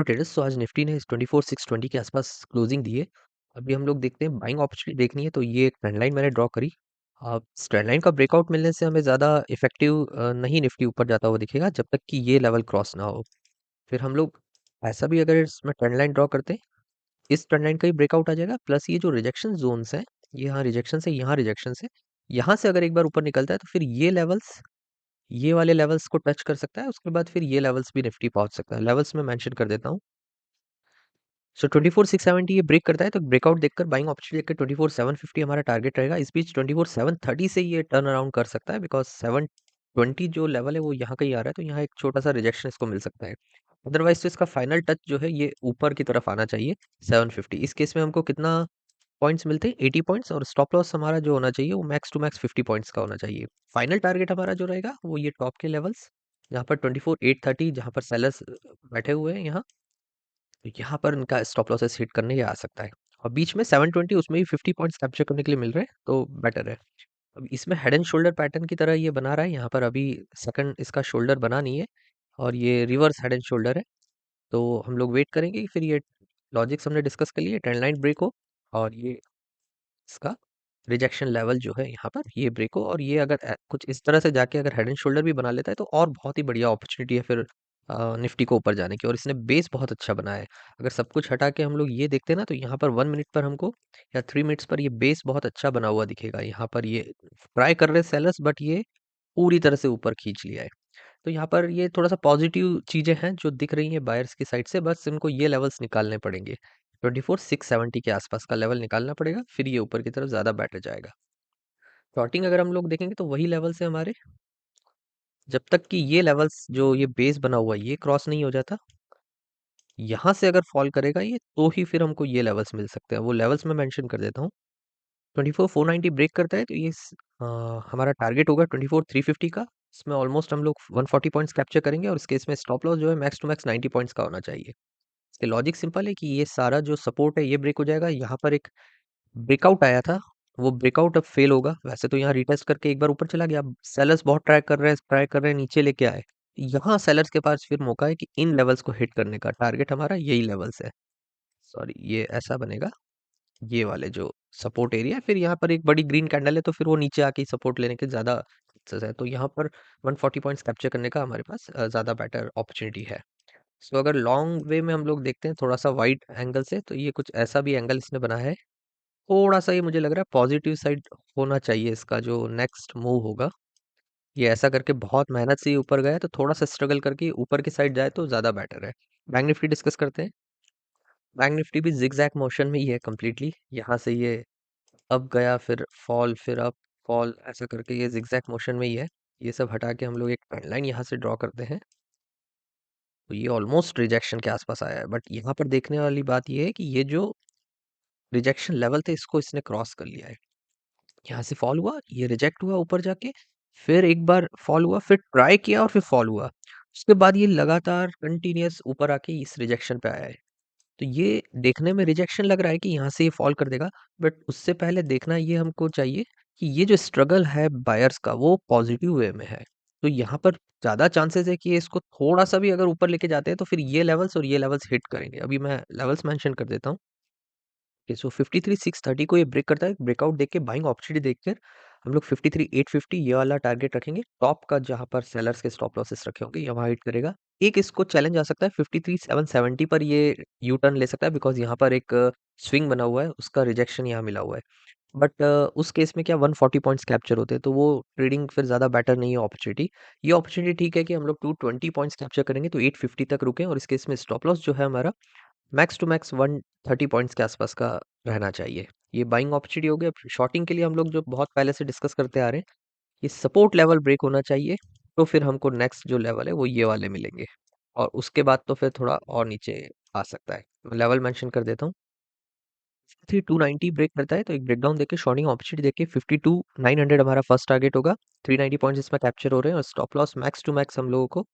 Traders. तो आज Nifty ने 24,620 के आसपास क्लोजिंग दी है। अभी हम लोग देखते हैं, बाइंग अपॉर्चुनिटी देखनी है तो ये एक ट्रेंड लाइन मैंने ड्रॉ करी। अब ट्रेंड लाइन का ब्रेकआउट मिलने से हमें ज़्यादा इफेक्टिव नहीं निफ्टी ऊपर जाता हुआ दिखेगा जब तक कि ये लेवल क्रॉस ना हो। फिर हम लोग ऐसा भी अगर इसमें ट्रेंड लाइन ड्रॉ करते हैं, इस ट्रेंड लाइन का ही ब्रेकआउट आ जाएगा, प्लस ये जो रिजेक्शन जोन्स हैं, ये यहाँ रिजेक्शन से यहाँ रिजेक्शन से यहाँ से अगर एक बार ऊपर निकलता है तो फिर ये वाले लेवल्स को टच कर सकता है। उसके बाद फिर ये लेवल्स भी निफ्टी पहुंच सकता है। लेवल्स में मेंशन कर देता हूँ। सो 24,670 ये ब्रेक करता है तो ब्रेकआउट देखकर, बाइंग अपॉर्चुनिटी देखकर 24,750 हमारा टारगेट रहेगा। इस बीच 24,730 से ये टर्न अराउंड कर सकता है, बिकॉज 720 जो लेवल है वो यहाँ का ही आ रहा है, तो यहाँ एक छोटा सा रिजेक्शन इसको मिल सकता है। अदरवाइज तो इसका फाइनल टच जो है ये ऊपर की तरफ आना चाहिए 750। इस केस में हमको कितना पॉइंट्स मिलते हैं? 80 पॉइंट्स, और स्टॉप लॉस हमारा जो होना चाहिए वो मैक्स टू मैक्स 50 पॉइंट्स का होना चाहिए। फाइनल टारगेट हमारा जो रहेगा वो ये टॉप के लेवल्स, जहाँ पर 24,830, जहाँ पर सेलर्स बैठे हुए हैं यहाँ, तो यहाँ पर इनका स्टॉप लॉसेस हिट करने ये आ सकता है। और बीच में 720, उसमें भी 50 पॉइंट्स कैप्चर करने के लिए मिल रहे हैं, तो बेटर है। अब इसमें हेड एंड शोल्डर पैटर्न की तरह ये बना रहा है। यहाँ पर अभी सेकंड इसका शोल्डर बना नहीं है, और ये रिवर्स हेड एंड शोल्डर है। तो हम लोग वेट करेंगे कि फिर ये लॉजिक्स हमने डिस्कस कर लिए, ट्रेंड लाइन ब्रेक हो और ये इसका रिजेक्शन लेवल जो है यहाँ पर ये ब्रेक हो, और ये अगर कुछ इस तरह से जाके अगर हेड एंड शोल्डर भी बना लेता है तो और बहुत ही बढ़िया अपॉर्चुनिटी है फिर निफ्टी को ऊपर जाने की। और इसने बेस बहुत अच्छा बनाया है। अगर सब कुछ हटा के हम लोग ये देखते हैं ना, तो यहाँ पर 1 मिनट पर हमको या 3 मिनट्स पर ये बेस बहुत अच्छा बना हुआ दिखेगा। यहाँ पर ये ट्राई कर रहे सेलर्स, बट ये पूरी तरह से ऊपर खींच लिया है। तो यहाँ पर ये थोड़ा सा पॉजिटिव चीजें हैं जो दिख रही हैं बायर्स की साइड से। बस इनको ये लेवल्स निकालने पड़ेंगे, 24,670 के आसपास का लेवल निकालना पड़ेगा, फिर ये ऊपर की तरफ ज्यादा बेटर जाएगा। शॉर्टिंग अगर हम लोग देखेंगे तो वही लेवल्स है हमारे। जब तक कि ये लेवल्स जो ये बेस बना हुआ है ये क्रॉस नहीं हो जाता, यहाँ से अगर फॉल करेगा ये, तो ही फिर हमको ये लेवल्स मिल सकते हैं। वो लेवल्स मैं मेंशन कर देता हूँ। 24,490 ब्रेक करता है तो ये हमारा टारगेट होगा 24,350 का। इसमें ऑलमोस्ट हम लोग 140 पॉइंट्स कैप्चर करेंगे, और इसके इसमें स्टॉप लॉस जो है मैक्स टू मैक्स 90 पॉइंट्स का होना चाहिए। इसके लॉजिक सिंपल है कि ये सारा जो सपोर्ट है ये ब्रेक हो जाएगा। यहाँ पर एक ब्रेकआउट आया था, वो ब्रेकआउट अब फेल होगा। वैसे तो यहाँ रिटेस्ट करके एक बार ऊपर चला गया, अब सेलर्स बहुत ट्राई कर रहे हैं नीचे लेके आए। यहाँ सेलर्स के पास फिर मौका है कि इन लेवल्स को हिट करने का। टारगेट हमारा यही लेवल्स है। सॉरी, ये ऐसा बनेगा, ये वाले जो सपोर्ट एरिया है। फिर यहाँ पर एक बड़ी ग्रीन कैंडल है, तो फिर वो नीचे आके सपोर्ट लेने के ज़्यादा चांसेस है। तो यहाँ पर 140 पॉइंट्स कैप्चर करने का हमारे पास ज़्यादा बेटर अपॉर्चुनिटी है। सो अगर लॉन्ग वे में हम लोग देखते हैं थोड़ा सा वाइड एंगल से, तो ये कुछ ऐसा भी एंगल इसने बना है। थोड़ा सा ये मुझे लग रहा है पॉजिटिव साइड होना चाहिए इसका जो नेक्स्ट मूव होगा। ये ऐसा करके बहुत मेहनत से ही ऊपर गया है, तो थोड़ा सा स्ट्रगल करके ऊपर की साइड जाए तो ज़्यादा बेटर है। बैंक निफ्टी डिस्कस करते हैं। बैंक निफ्टी भी जिगजैग मोशन में ही है कम्प्लीटली। यहाँ से ये अप गया, फिर फॉल, फिर अप, फॉल, ऐसा करके ये जिगजैग मोशन में ही है। ये सब हटा के हम लोग एक ट्रेंड लाइन यहाँ से ड्रॉ करते हैं, तो ये ऑलमोस्ट रिजेक्शन के आसपास आया है। बट यहाँ पर देखने वाली बात ये है कि ये जो रिजेक्शन लेवल थे इसको इसने क्रॉस कर लिया है। यहाँ से फॉल हुआ, ये रिजेक्ट हुआ ऊपर जाके, फिर एक बार फॉल हुआ, फिर ट्राई किया और फिर फॉल हुआ। उसके बाद ये लगातार कंटिन्यूअस ऊपर आके इस रिजेक्शन पे आया है। तो ये देखने में रिजेक्शन लग रहा है कि यहाँ से ये फॉल कर देगा, बट उससे पहले देखना ये हमको चाहिए कि ये जो स्ट्रगल है बायर्स का वो पॉजिटिव वे में है। तो यहाँ पर ज़्यादा चांसेस है कि ये इसको थोड़ा सा भी अगर ऊपर लेके जाते हैं तो फिर ये लेवल्स और ये लेवल्स हिट करेंगे। अभी मैं लेवल्स मेंशन कर देता हूँ। सो 53,630 को ये ब्रेक करता है, ब्रेकआउट देख के, बाइंग अपॉर्चुनिटी देखकर हम लोग 53,850 ये वाला टारगेट रखेंगे। टॉप का जहां पर सेलर्स के स्टॉप लॉसेस रखे होंगे ये वहां हिट करेगा। एक इसको चैलेंज आ सकता है 53,770 पर, ये यू टर्न ले सकता है, बिकॉज यहाँ पर एक स्विंग बना हुआ है, उसका रिजेक्शन यहाँ मिला हुआ है। बट उस केस में क्या 140 पॉइंट्स कैप्चर होते हैं, तो वो ट्रेडिंग फिर ज़्यादा बेटर नहीं है अपॉर्चुनिटी। ये अपॉर्चुनिटी ठीक है कि हम लोग 220 पॉइंट्स कैप्चर करेंगे तो 850 तक रुके, और इस केस में स्टॉप लॉस जो है हमारा मैक्स टू मैक्स 130 पॉइंट्स के आसपास का रहना चाहिए। ये बाइंग अपॉर्चुनिटी हो गया। अब शॉर्टिंग के लिए हम लोग जो बहुत पहले से डिस्कस करते आ रहे हैं, ये सपोर्ट लेवल ब्रेक होना चाहिए, तो फिर हमको नेक्स्ट जो लेवल है वो ये वाले मिलेंगे, और उसके बाद तो फिर थोड़ा और नीचे आ सकता है। लेवल मेंशन कर देता हूँ। 5290 ब्रेक करता है तो एक ब्रेकडाउन देके, शॉर्टिंग अपॉर्चुनिटी देके 52,900 हमारा फर्स्ट टारगेट होगा। 390 पॉइंट्स इसमें कैप्चर हो रहे हैं, और stop loss max to max हम लोगों को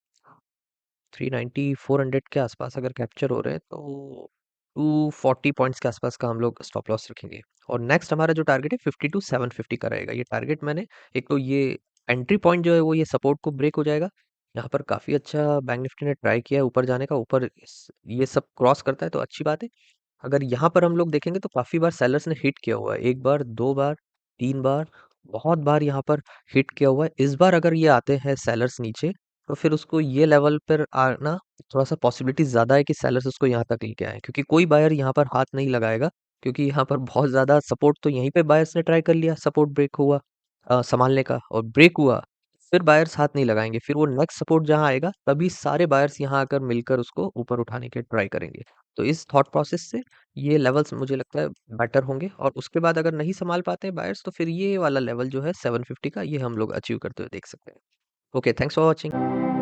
390 400 के आसपास अगर कैप्चर हो रहे हैं तो 240 पॉइंट्स के आसपास का हम लोग स्टॉप लॉस रखेंगे। और नेक्स्ट हमारा जो टारगेट है 52,750 का रहेगा। ये टारगेट मैंने, एक तो ये एंट्री पॉइंट जो है वो ये सपोर्ट को ब्रेक हो जाएगा, यहाँ पर काफ़ी अच्छा बैंक निफ्टी ने ट्राई किया है ऊपर जाने का, ऊपर ये सब क्रॉस करता है तो अच्छी बात है। अगर यहाँ पर हम लोग देखेंगे तो काफ़ी बार सेलर्स ने हिट किया हुआ है, एक बार, दो बार, तीन बार, बहुत बार यहाँ पर हिट किया हुआ है। इस बार अगर ये आते हैं सेलर्स नीचे, तो फिर उसको ये लेवल पर आना थोड़ा सा पॉसिबिलिटी ज़्यादा है कि सेलर्स उसको यहाँ तक लेके आए, क्योंकि कोई बायर यहाँ पर हाथ नहीं लगाएगा, क्योंकि यहाँ पर बहुत ज़्यादा सपोर्ट तो यहीं पे बायर्स ने ट्राई कर लिया, सपोर्ट ब्रेक हुआ संभालने का और ब्रेक हुआ, फिर बायर्स हाथ नहीं लगाएंगे, फिर वो नेक्स्ट सपोर्ट जहाँ आएगा तभी सारे बायर्स यहाँ आकर मिलकर उसको ऊपर उठाने के ट्राई करेंगे। तो इस थॉट प्रोसेस से ये लेवल्स मुझे लगता है बेटर होंगे, और उसके बाद अगर नहीं संभाल पाते हैं बायर्स तो फिर ये वाला लेवल जो है 750 का, ये हम लोग अचीव करते हुए देख सकते हैं। Okay, thanks for watching.